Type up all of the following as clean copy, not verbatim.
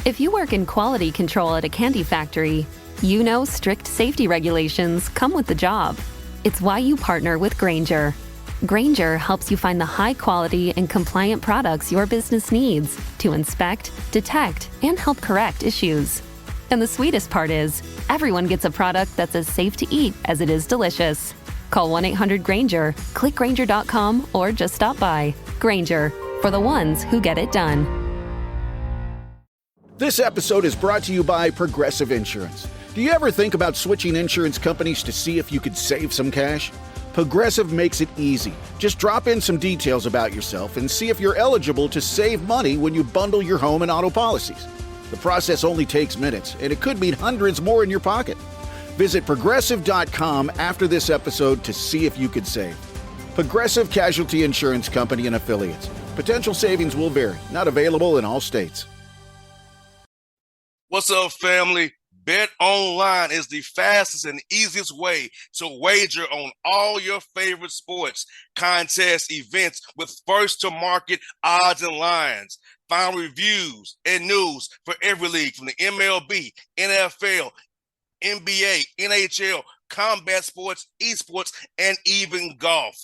If you work in quality control at a candy factory, you know strict safety regulations come with the job. It's why you partner with Grainger. Grainger helps you find the high-quality and compliant products your business needs to inspect, detect, and help correct issues. And the sweetest part is, everyone gets a product that's as safe to eat as it is delicious. Call 1-800-GRAINGER, click Grainger.com, or just stop by. Grainger, for the ones who get it done. This episode is brought to you by Progressive Insurance. Do you ever think about switching insurance companies to see if you could save some cash? Progressive makes it easy. Just drop in some details about yourself and see if you're eligible to save money when you bundle your home and auto policies. The process only takes minutes, and it could mean hundreds more in your pocket. Visit Progressive.com after this episode to see if you could save. Progressive Casualty Insurance Company and Affiliates. Potential savings will vary. Not available in all states. What's up, family? Bet Online is the fastest and easiest way to wager on all your favorite sports, contests, events with first-to-market odds and lines. Find reviews and news for every league from the MLB, NFL, NBA, NHL, combat sports, esports, and even golf.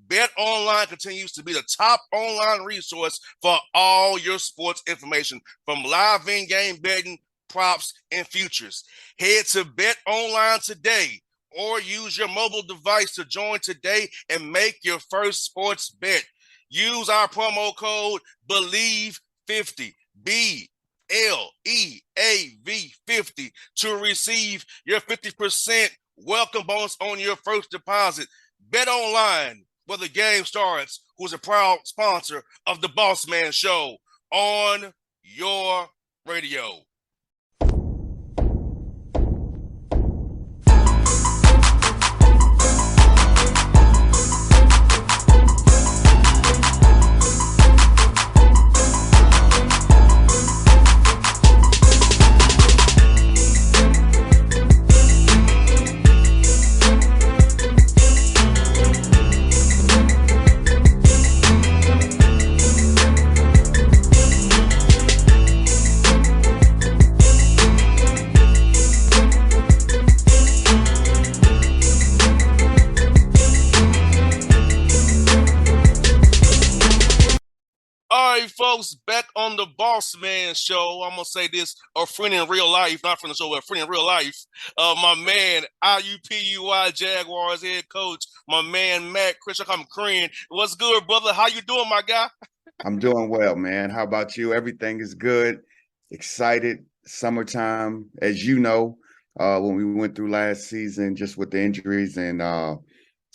Bet Online continues to be the top online resource for all your sports information, from live in-game betting, props, and futures. Head to Bet Online today or use your mobile device to join today and make your first sports bet. Use our promo code BELIEVE50, BLEAV50, to receive your 50% welcome bonus on your first deposit. Bet Online, where the game starts, who's a proud sponsor of the Bossman Show on your radio. All right, folks, back on the Bossman Show. I'm going to say this, a friend in real life, not from the show, but a friend in real life. My man, IUPUI Jaguars head coach, my man, Matt Crenshaw. I'm Crane. What's good, brother? How you doing, my guy? I'm doing well, man. How about you? Everything is good. Excited. Summertime, as you know, when we went through last season, just with the injuries and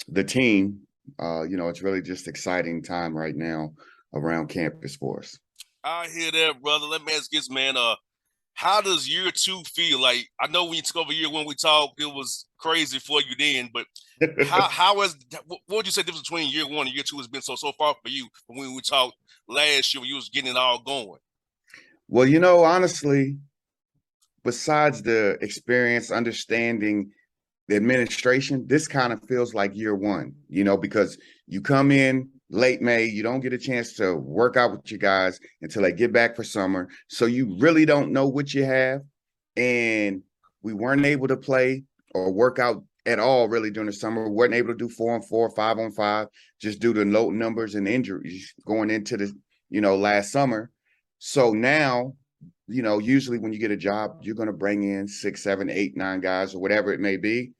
the team, it's really just exciting time right now around campus for us. I hear that, brother. Let me ask this, man. How does year two feel? Like, I know when you took over year one, we talked, it was crazy for you then, but what would you say the difference between year one and year two has been so far for you from when we talked last year when you was getting it all going? Well, honestly, besides the experience, understanding the administration, this kind of feels like year one, because you come in late May, you don't get a chance to work out with your guys until they get back for summer. So you really don't know what you have. And we weren't able to play or work out at all really during the summer. We weren't able to do 4-on-4, 5-on-5, just due to low numbers and injuries going into the, last summer. So now, usually when you get a job, you're going to bring in 6, 7, 8, 9 guys or whatever it may be.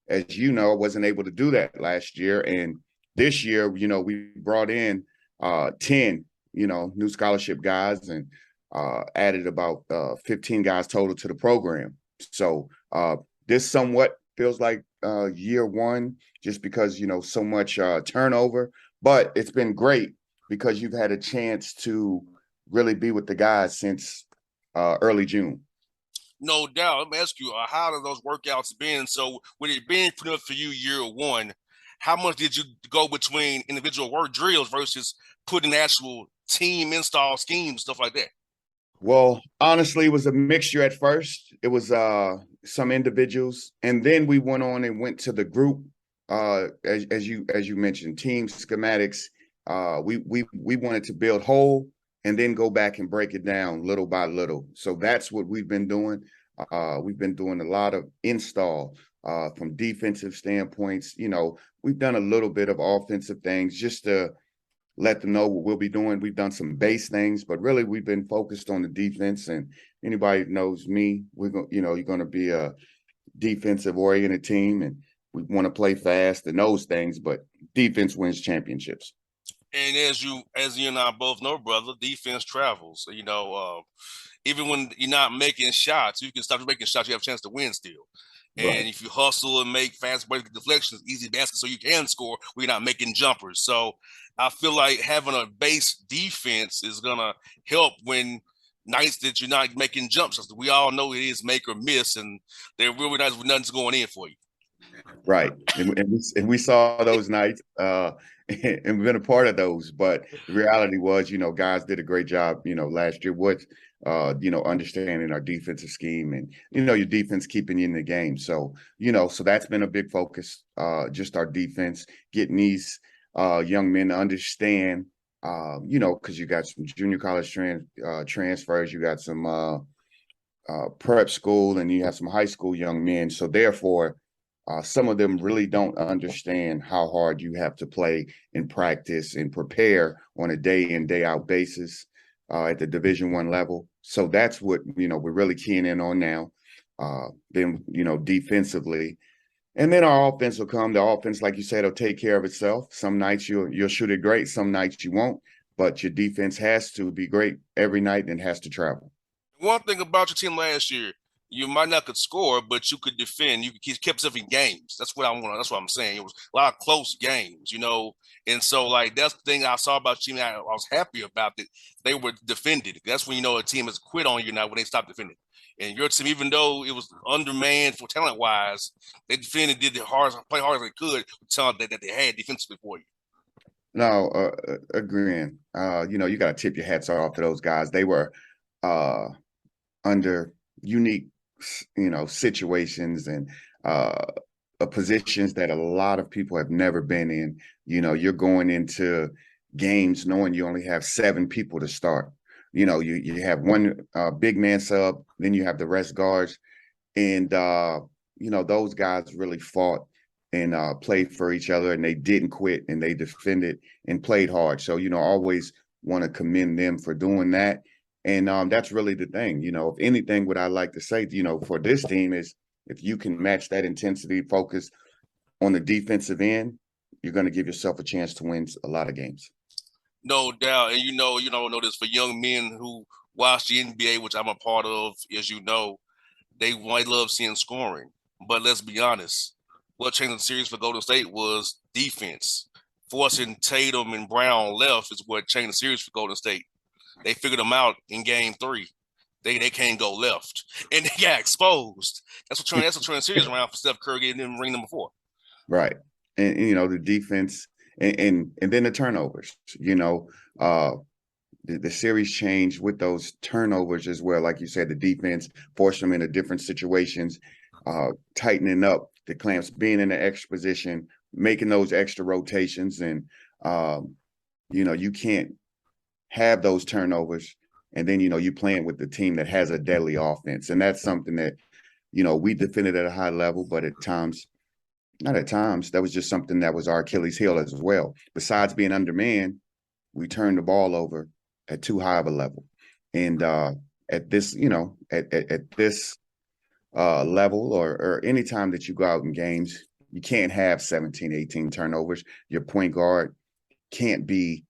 As you know, I wasn't able to do that last year. And this year, we brought in 10, new scholarship guys and added about 15 guys total to the program. So this somewhat feels like year one, just because, so much turnover. But it's been great because you've had a chance to really be with the guys since early June. No doubt. Let me ask you, how have those workouts been? So with it being put up for you year one, how much did you go between individual work drills versus putting actual team install schemes, stuff like that? Well, honestly, it was a mixture at first. It was some individuals, and then we went on and went to the group, as you mentioned, team schematics. We wanted to build whole, and then go back and break it down little by little. So that's what we've been doing. We've been doing a lot of install from defensive standpoints. We've done a little bit of offensive things just to let them know what we'll be doing. We've done some base things, but really we've been focused on the defense. And anybody knows me, you're going to be a defensive oriented team, and we want to play fast and those things, but defense wins championships. And as you and I both know, brother, defense travels. Even when you're not making shots, you can stop making shots. You have a chance to win still. And Right. if you hustle and make fast break deflections, easy baskets, so you can score, we're not making jumpers. So I feel like having a base defense is gonna help when nights that you're not making jumps. We all know it is make or miss, and they're really nice when nothing's going in for you. Right. And we saw those nights, and we've been a part of those. But the reality was, guys did a great job, last year with, understanding our defensive scheme and, your defense keeping you in the game. So, so that's been a big focus, just our defense, getting these young men to understand, because you got some junior college transfers, you got some prep school, and you have some high school young men. So therefore, some of them really don't understand how hard you have to play and practice and prepare on a day in, day out basis at the Division I level. So that's what, we're really keying in on now. Then, defensively. And then our offense will come. The offense, like you said, will take care of itself. Some nights you'll shoot it great. Some nights you won't. But your defense has to be great every night and has to travel. One thing about your team last year, you might not could score, but you could defend. You kept yourself in games. That's what I want. That's what I'm saying. It was a lot of close games, And so, that's the thing I saw about your team. I was happy about it. They were defended. That's when a team has quit on you now when they stop defending. And your team, even though it was undermanned for talent wise, they defended, did the play hard as they could, telling that they had defensively for you. No, agreeing. You got to tip your hats off to those guys. They were under unique situations and positions that a lot of people have never been in. You're going into games knowing you only have 7 people to start. You have one big man sub, then you have the rest guards, and those guys really fought and played for each other, and they didn't quit, and they defended and played hard. So always want to commend them for doing that. And that's really the thing, if anything, what I like to say, for this team is if you can match that intensity, focus on the defensive end, you're going to give yourself a chance to win a lot of games. No doubt. And know this for young men who watch the NBA, which I'm a part of, as you know, they might love seeing scoring. But let's be honest, what changed the series for Golden State was defense. Forcing Tatum and Brown left is what changed the series for Golden State. They figured them out in game 3. They can't go left, and they got exposed. That's what turned the series around for Steph Curry and didn't ring them before. Right, and the defense and then the turnovers. The series changed with those turnovers as well. Like you said, the defense forced them into different situations, tightening up the clamps, being in the extra position, making those extra rotations, and you can't have those turnovers, and then you playing with the team that has a deadly offense, and that's something that we defended at a high level, but at times, not at times, that was just something that was our Achilles heel as well. Besides being undermanned, we turned the ball over at too high of a level, and at this at this level or any time that you go out in games, you can't have 17, 18 turnovers. Your point guard can't be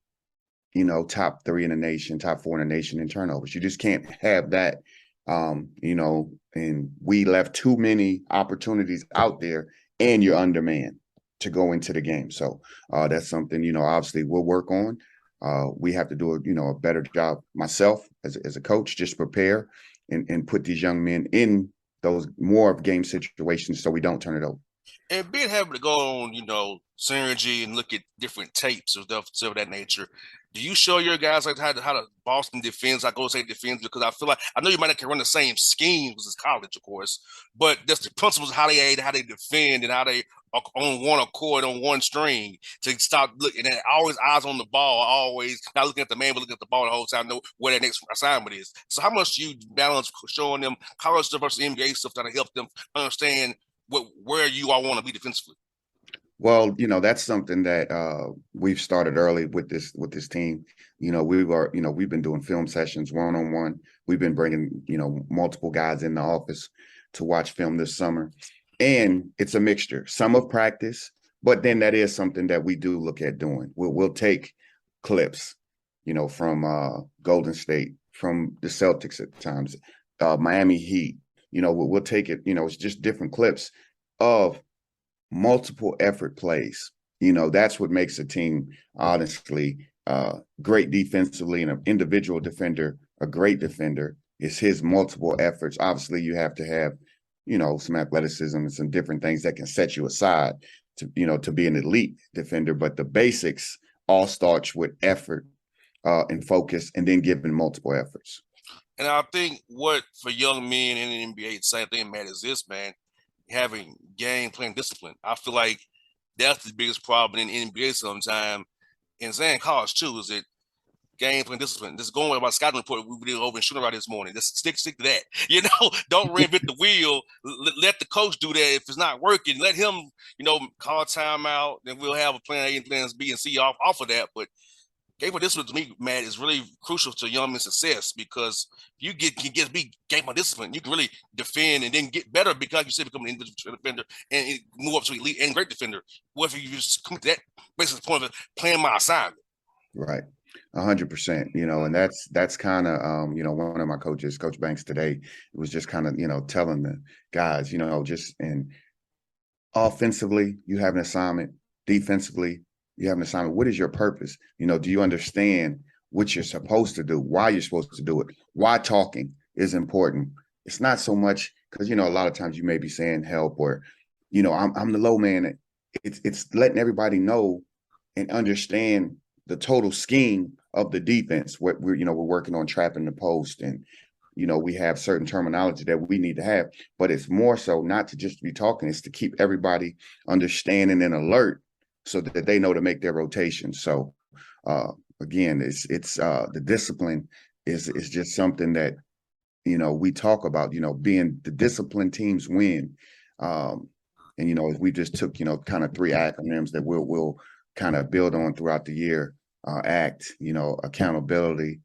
top 3 in the nation, top 4 in the nation in turnovers. You just can't have that, and we left too many opportunities out there, and you're undermanned to go into the game. So that's something, obviously we'll work on. We have to do a better job, myself as a coach, just prepare and put these young men in those more of game situations so we don't turn it over. And being able to go on, Synergy and look at different tapes or stuff of that nature, do you show your guys like how the Boston defends, like Golden State defends? Because I know you might not can run the same schemes as college, of course, but that's the principles of how they aid, how they defend, and how they are on one accord, on one string to stop looking at always eyes on the ball, always not looking at the man, but looking at the ball the whole time, know where their next assignment is. So how much do you balance showing them college stuff versus NBA stuff to help them understand where you all want to be defensively? Well, that's something that we've started early with this team. We've been doing film sessions one-on-one. We've been bringing, multiple guys in the office to watch film this summer. And it's a mixture, some of practice, but then that is something that we do look at doing. We'll take clips, from Golden State, from the Celtics at times, Miami Heat. We'll take it, it's just different clips of multiple effort plays. That's what makes a team, honestly, great defensively, and an individual defender, a great defender, is his multiple efforts. Obviously, you have to have, some athleticism and some different things that can set you aside to be an elite defender. But the basics all starts with effort and focus, and then giving multiple efforts. And I think what for young men in the NBA, the same thing, man, is this, man, having game plan discipline. I feel like that's the biggest problem in the NBA sometimes, and saying college too, is that game plan discipline. Just going about scouting report we did over in shooting right this morning. Just stick to that. Don't reinvent the wheel. Let the coach do that. If it's not working, let him, call timeout. Then we'll have a plan A and plans B and C off of that. But game plan discipline to me, Matt, is really crucial to young men's success, because if you can be game plan discipline, you can really defend and then get better, because you said become an individual defender and move up to elite and great defender. What if you just come to that basic point of playing my assignment? Right. 100%, and that's kind of, one of my coaches, Coach Banks today, was just kind of, telling the guys, just in offensively, you have an assignment, defensively, you have an assignment. What is your purpose? Do you understand what you're supposed to do, why you're supposed to do it, why talking is important? It's not so much because, a lot of times you may be saying help or, I'm the low man. It's letting everybody know and understand the total scheme of the defense. What we're working on trapping the post, and we have certain terminology that we need to have, but it's more so not to just be talking, it's to keep everybody understanding and alert so that they know to make their rotation. So again, it's the discipline is just something that we talk about, being the disciplined teams win. And we just took kind of 3 acronyms that we'll kind of build on throughout the year. ACT, accountability,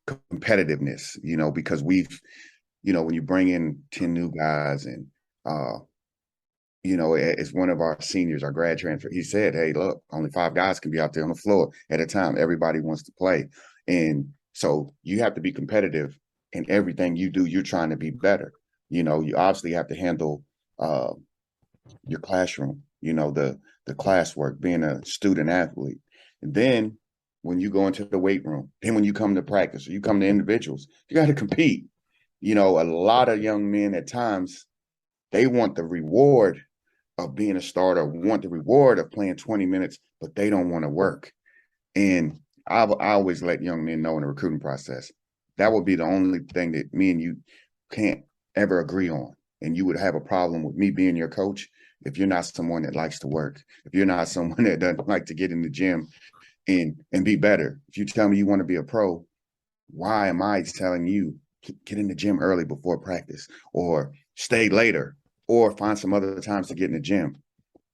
competitiveness, because we've, when you bring in 10 new guys, and, as one of our seniors, our grad transfer, he said, hey, look, only 5 guys can be out there on the floor at a time. Everybody wants to play. And so you have to be competitive in everything you do. You're trying to be better. You obviously have to handle your classroom, the classwork, being a student athlete. And then when you go into the weight room, then when you come to practice or you come to individuals, you got to compete. A lot of young men at times, they want the reward of being a starter, want the reward of playing 20 minutes, but they don't want to work. And I always let young men know in the recruiting process, that would be the only thing that me and you can't ever agree on. And you would have a problem with me being your coach if you're not someone that likes to work, if you're not someone that doesn't like to get in the gym and be better. If you tell me you want to be a pro, why am I telling you get in the gym early before practice, or stay later, or find some other times to get in the gym?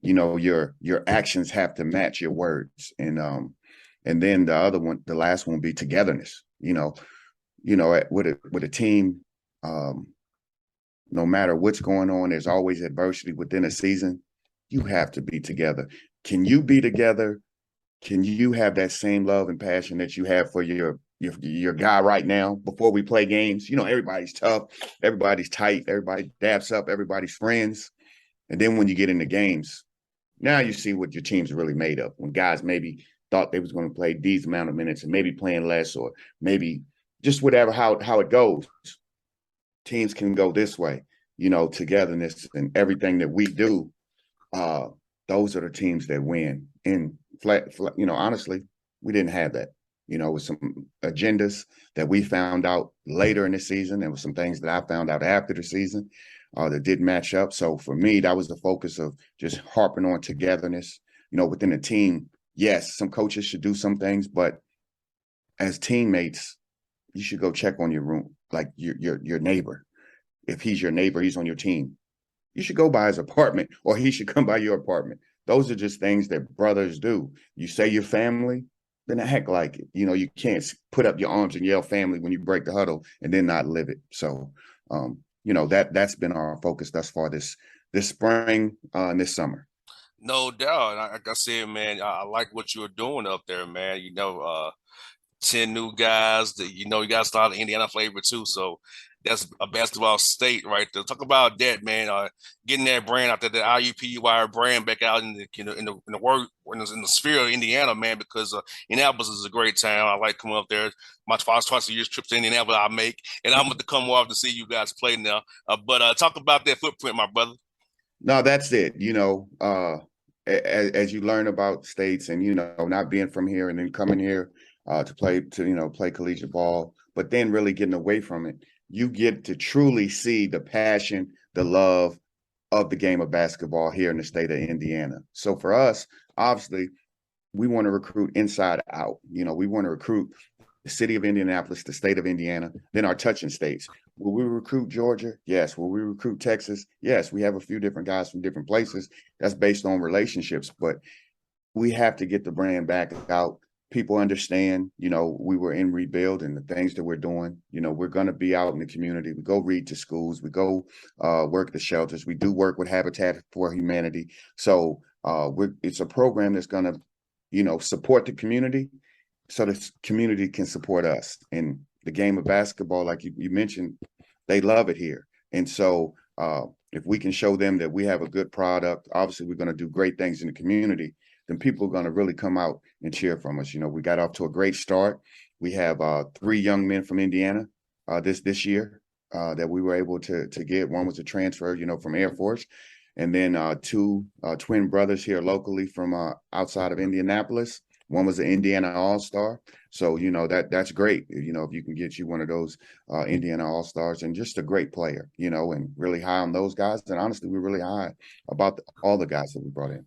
Your actions have to match your words. And then the last one will be togetherness. With a team, no matter what's going on, there's always adversity within a season. You have to be together. Can you be together? Can you have that same love and passion that you have for your guy right now before we play games? Everybody's tough, everybody's tight, everybody dabs up, everybody's friends. And then when you get into games, now you see what your team's really made of. When guys maybe thought they was going to play these amount of minutes and maybe playing less, or maybe just whatever, how it goes. Teams can go this way. togetherness and everything that we do, those are the teams that win. And honestly, we didn't have that. With some agendas that we found out later in the season, and with some things that I found out after the season that didn't match up. So for me, that was the focus of just harping on togetherness. Within the team, yes, some coaches should do some things, but as teammates, you should go check on your room, like your neighbor. If he's your neighbor, he's on your team. You should go by his apartment, or he should come by your apartment. Those are just things that brothers do. You say your family, then act like it. You can't put up your arms and yell family when you break the huddle and then not live it. So, that's been our focus thus far this spring and this summer. No doubt. Like I said, man, I like what you're doing up there, man. 10 new guys that, you got to start an Indiana flavor too. So that's a basketball state right there. Talk about that, man. Getting that brand out there, the IUPUI brand back out in the sphere of Indiana, man, because Indianapolis is a great town. I like coming up there. My twice a year trip to Indianapolis I make, and I'm going to come off to see you guys play now. But talk about that footprint, my brother. No, that's it. As you learn about states and, not being from here and then coming here to play collegiate ball, but then really getting away from it, you get to truly see the passion, the love of the game of basketball here in the state of Indiana. So for us, obviously, we want to recruit inside out. We want to recruit the city of Indianapolis, the state of Indiana, then our touching states. Will we recruit Georgia? Yes. Will we recruit Texas? Yes. We have a few different guys from different places. That's based on relationships, but we have to get the brand back out. People understand, we were in rebuild and the things that we're doing. We're going to be out in the community. We go read to schools. We go work the shelters. We do work with Habitat for Humanity. So it's a program that's going to, support the community so the community can support us. And the game of basketball, like you mentioned, they love it here. And so if we can show them that we have a good product, obviously we're going to do great things in the community, then people are going to really come out and cheer from us. We got off to a great start. We have 3 young men from Indiana this year that we were able to get. One was a transfer, from Air Force. And then 2 twin brothers here locally from outside of Indianapolis. One was an Indiana All-Star. So, that's great. If you can get you one of those Indiana All-Stars, and just a great player, and really high on those guys. And honestly, we're really high about all the guys that we brought in.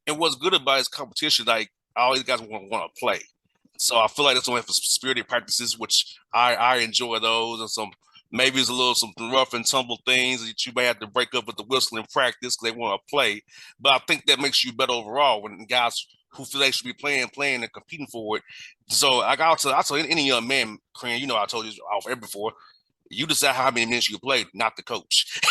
And what's good about his competition, like all these guys want to play. So I feel like that's one for spirited practices, which I enjoy those, and maybe it's some rough and tumble things that you may have to break up with the whistle in practice because they want to play. But I think that makes you better overall when guys who feel they should be playing and competing for it. So I tell any young man, Cran, I told you off air before, you decide how many minutes you play, not the coach.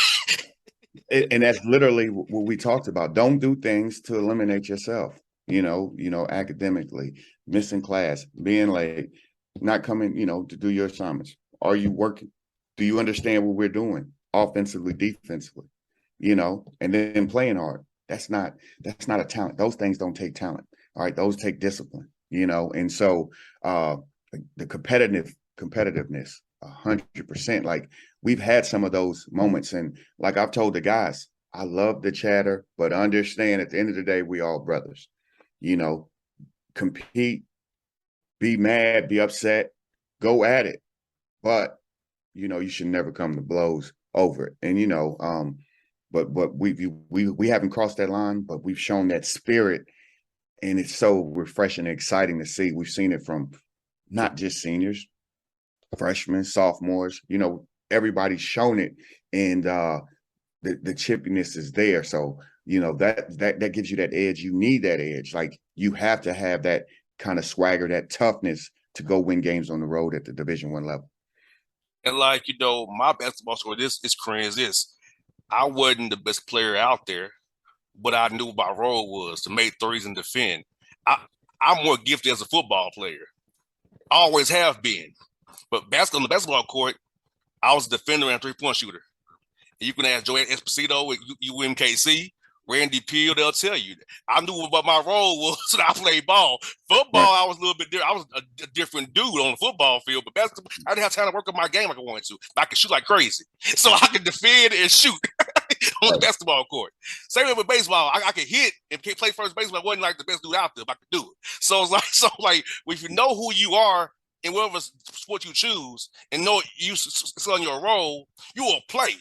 And that's literally what we talked about. Don't do things to eliminate yourself, academically, missing class, being late, not coming, to do your assignments. Are you working? Do you understand what we're doing offensively, defensively, and then playing hard? That's not a talent. Those things don't take talent. All right. Those take discipline, and so the competitiveness, 100%. Like, we've had some of those moments, and like I've told the guys, I love the chatter, but understand at the end of the day, we all brothers. Compete, be mad, be upset, go at it, but you should never come to blows over it. And but we haven't crossed that line, but we've shown that spirit, and it's so refreshing and exciting to see. We've seen it from not just seniors, freshmen, sophomores, everybody's shown it, and the chippiness is there. So, that gives you that edge. You need that edge. Like, you have to have that kind of swagger, that toughness to go win games on the road at the Division I level. And my basketball score is this. I wasn't the best player out there. What I knew my role was to make threes and defend. I'm more gifted as a football player. Always have been. But on the basketball court, I was a defender and 3-point shooter. And you can ask Joey Esposito at UMKC, Randy Peel, they'll tell you. I knew what my role was when I played ball. Football, Right. I was a little bit different. I was a different dude on the football field, but basketball, I didn't have time to work on my game like I wanted to. I could shoot like crazy. So I could defend and shoot on the basketball court. Same way with baseball. I could hit and play first base, but I wasn't like the best dude out there, but I could do it. So it's like if you know who you are in whatever sport you choose and know you on your role, you will play.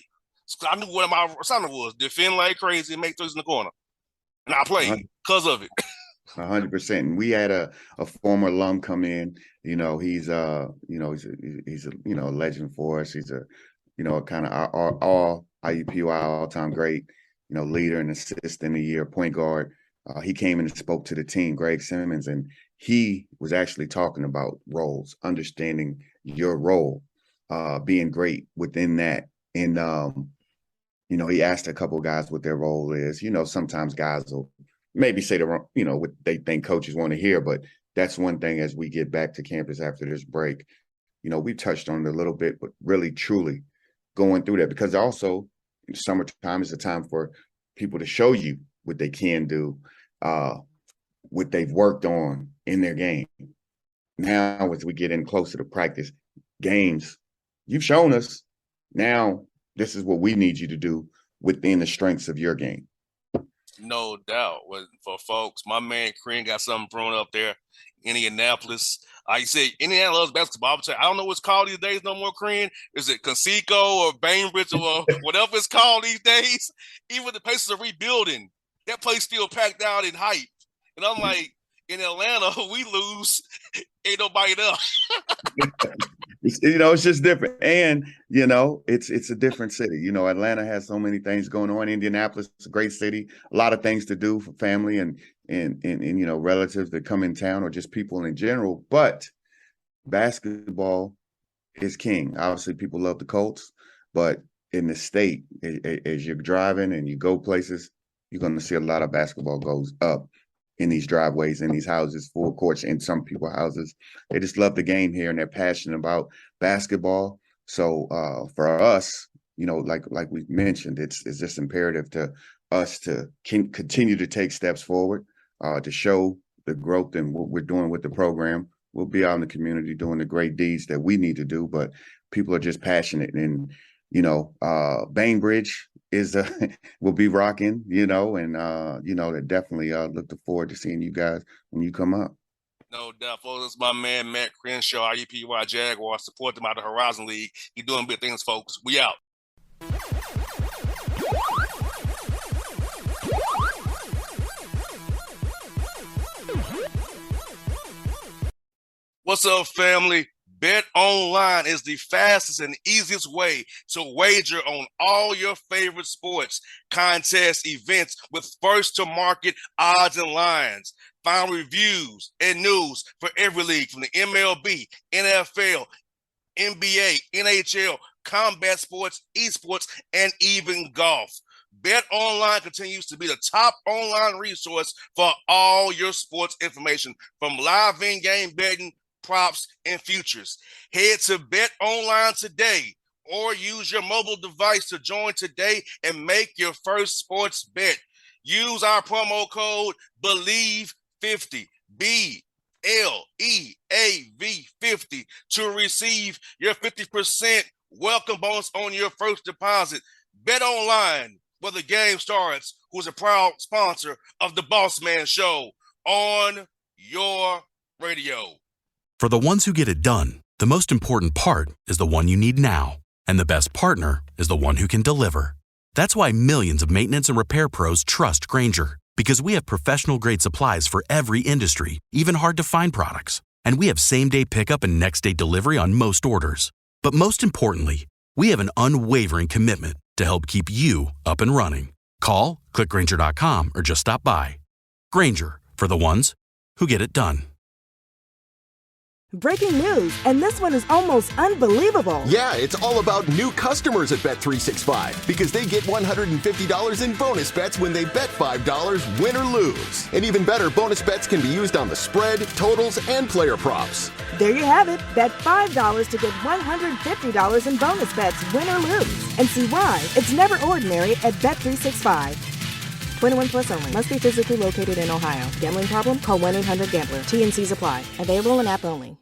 So I knew what my assignment was: defend like crazy and make threes in the corner, and I played because of it. 100%. And we had a former alum come in. You know, he's a legend for us. He's a kind of all IUPUI all-time great, leader and assist in the year, point guard. He came in and spoke to the team, Greg Simmons, and he was actually talking about roles, understanding your role, being great within that. And, he asked a couple of guys what their role is. Sometimes guys will maybe say what they think coaches want to hear, but that's one thing as we get back to campus after this break. We touched on it a little bit, but really, truly going through that, because also summertime is a time for people to show you what they can do, what they've worked on in their game. Now, as we get in closer to practice games, you've shown us. Now, this is what we need you to do within the strengths of your game. No doubt. For folks, my man Crane got something thrown up there. Indianapolis. You said Indiana loves basketball. I don't know what's called these days no more, Crane. Is it Conseco or Bainbridge or whatever it's called these days? Even the places are rebuilding. That place still packed out in hype. And I'm like, in Atlanta, we lose. Ain't nobody there. It's just different. And, it's a different city. Atlanta has so many things going on. Indianapolis is a great city, a lot of things to do for family and relatives that come in town or just people in general. But basketball is king. Obviously, people love the Colts, but in the state, as you're driving and you go places, you're going to see a lot of basketball goes up in these driveways, in these houses, full courts, in some people's houses. They just love the game here and they're passionate about basketball. So for us, like we mentioned, it's just imperative to us to continue to take steps forward, to show the growth and what we're doing with the program. We'll be out in the community doing the great deeds that we need to do, but people are just passionate. And, Bainbridge will be rocking, they definitely look forward to seeing you guys when you come up. No doubt, folks. It's my man, Matt Crenshaw, IUPUI Jaguars. Support them out of the Horizon League. He's doing big things, folks. We out. What's up, family? Bet Online is the fastest and easiest way to wager on all your favorite sports, contests, events with first-to-market odds and lines. Find reviews and news for every league from the MLB, NFL, NBA, NHL, combat sports, esports, and even golf. Bet Online continues to be the top online resource for all your sports information, from live in-game betting, props, and futures. Head to Bet Online today or use your mobile device to join today and make your first sports bet. Use our promo code BELIEVE50, BLEAV50, to receive your 50% welcome bonus on your first deposit. Bet Online, where the game starts, who's a proud sponsor of the Bossman Show on your radio. For the ones who get it done, the most important part is the one you need now. And the best partner is the one who can deliver. That's why millions of maintenance and repair pros trust Grainger, because we have professional-grade supplies for every industry, even hard-to-find products. And we have same-day pickup and next-day delivery on most orders. But most importantly, we have an unwavering commitment to help keep you up and running. Call, click Grainger.com, or just stop by. Grainger, for the ones who get it done. Breaking news, and this one is almost unbelievable. Yeah, it's all about new customers at Bet365 because they get $150 in bonus bets when they bet $5, win or lose. And even better, bonus bets can be used on the spread, totals, and player props. There you have it. Bet $5 to get $150 in bonus bets, win or lose. And see why it's never ordinary at Bet365. 21 plus only. Must be physically located in Ohio. Gambling problem? Call 1-800-GAMBLER. T&Cs apply. Available in app only.